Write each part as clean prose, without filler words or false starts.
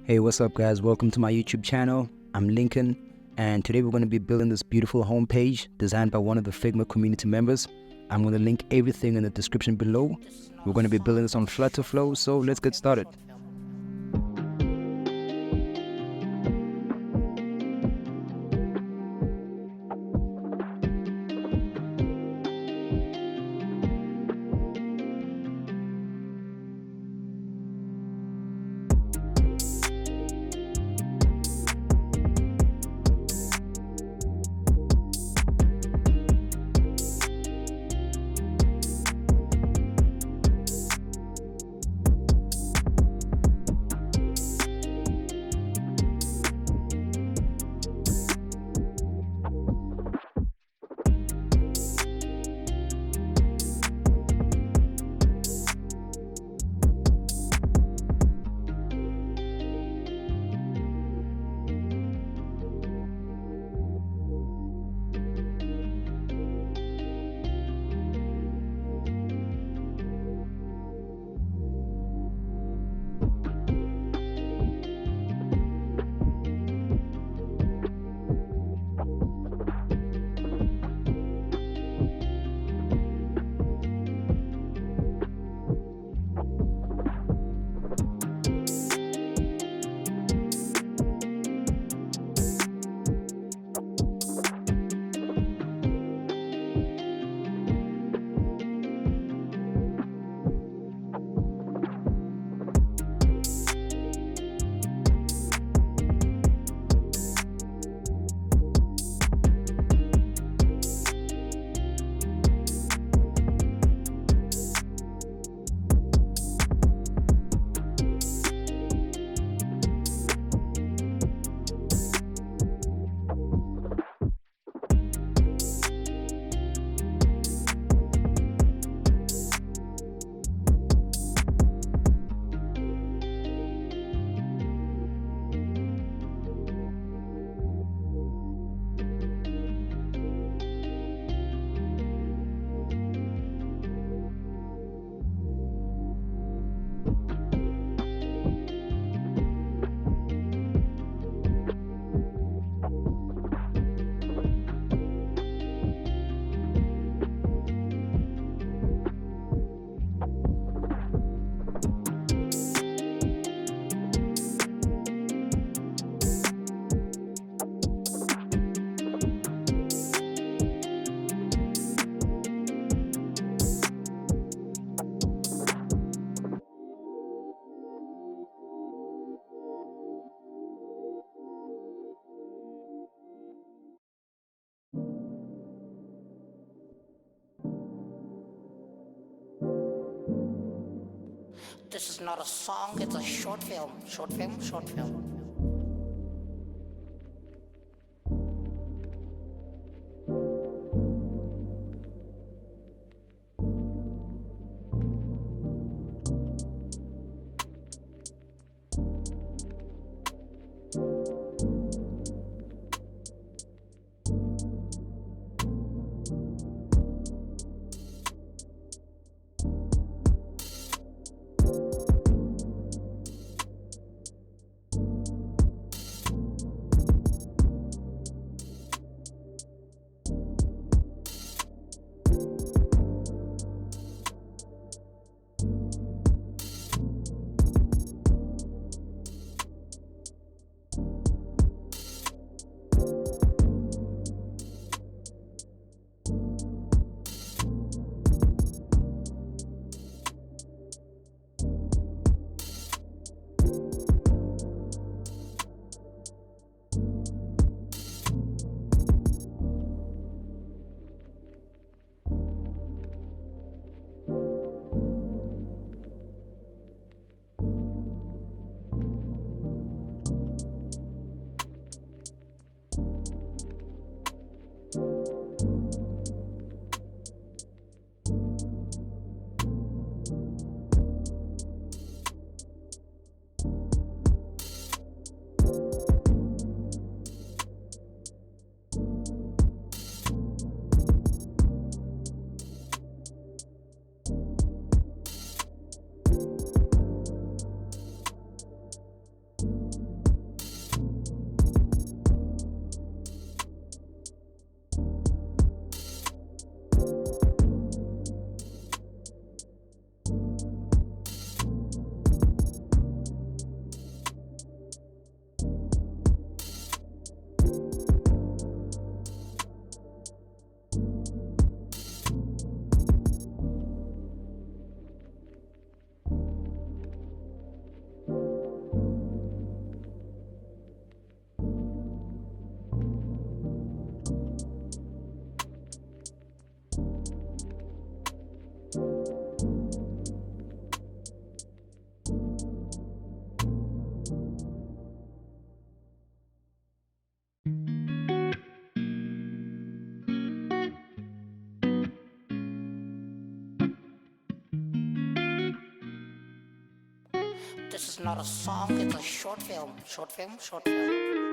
Hey, what's up guys? Welcome to my YouTube channel. I'm Lincoln, and today we're going to be building this beautiful homepage designed by one of the Figma community members. I'm going to link everything in the description below. We're going to be building this on Flutterflow, so let's get started. This is not a song, it's a short film. Short film, short film. This is not a song, it's a short film, short film, short film.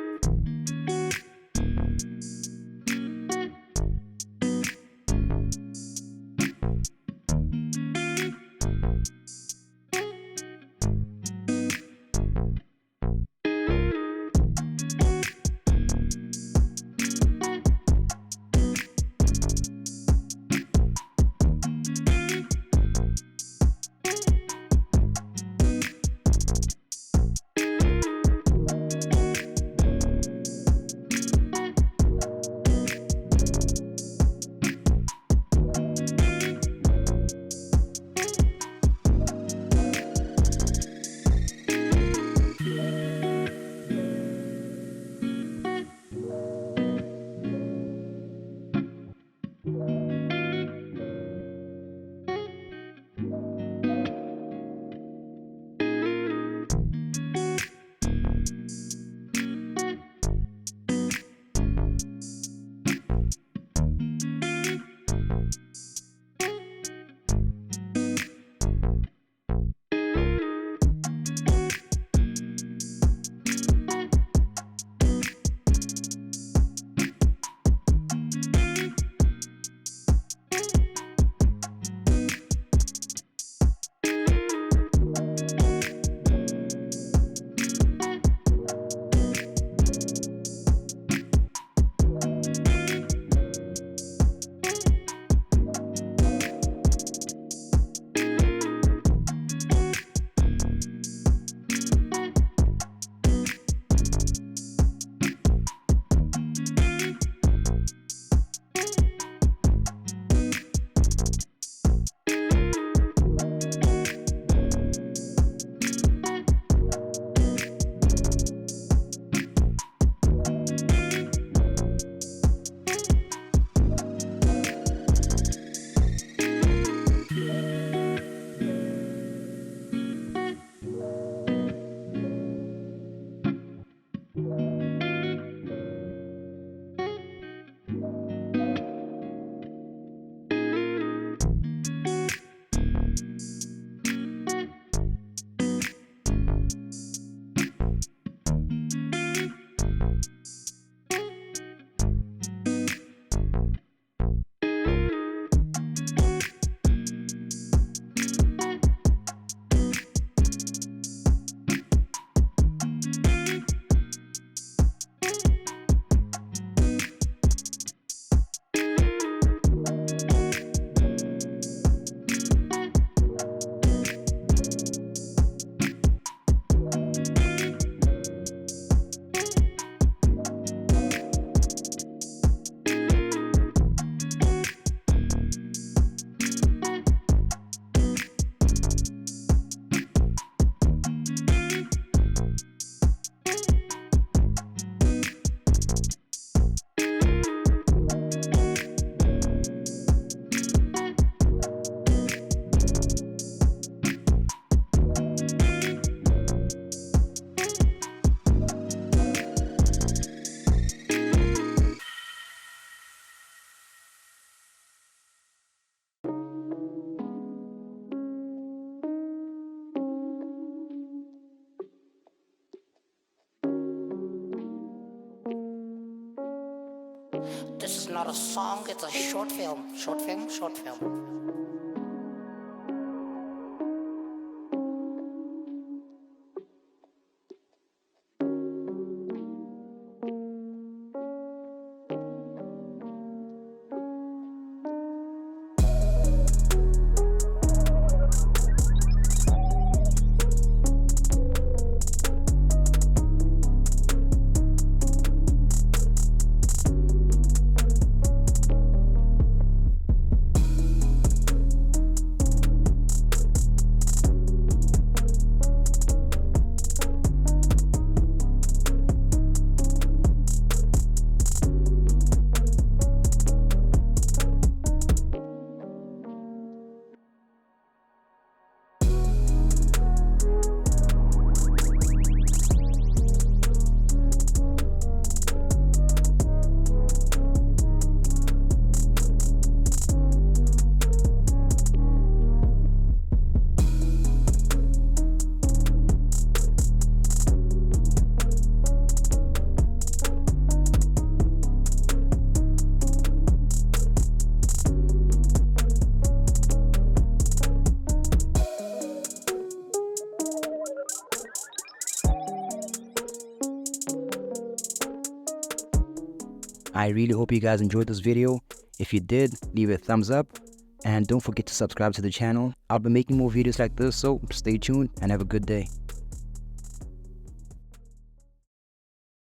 This is not a song, it's a short film, short film, short film. I really hope you guys enjoyed this video. If you did, leave a thumbs up and don't forget to subscribe to the channel. I'll be making more videos like this, so stay tuned and have a good day.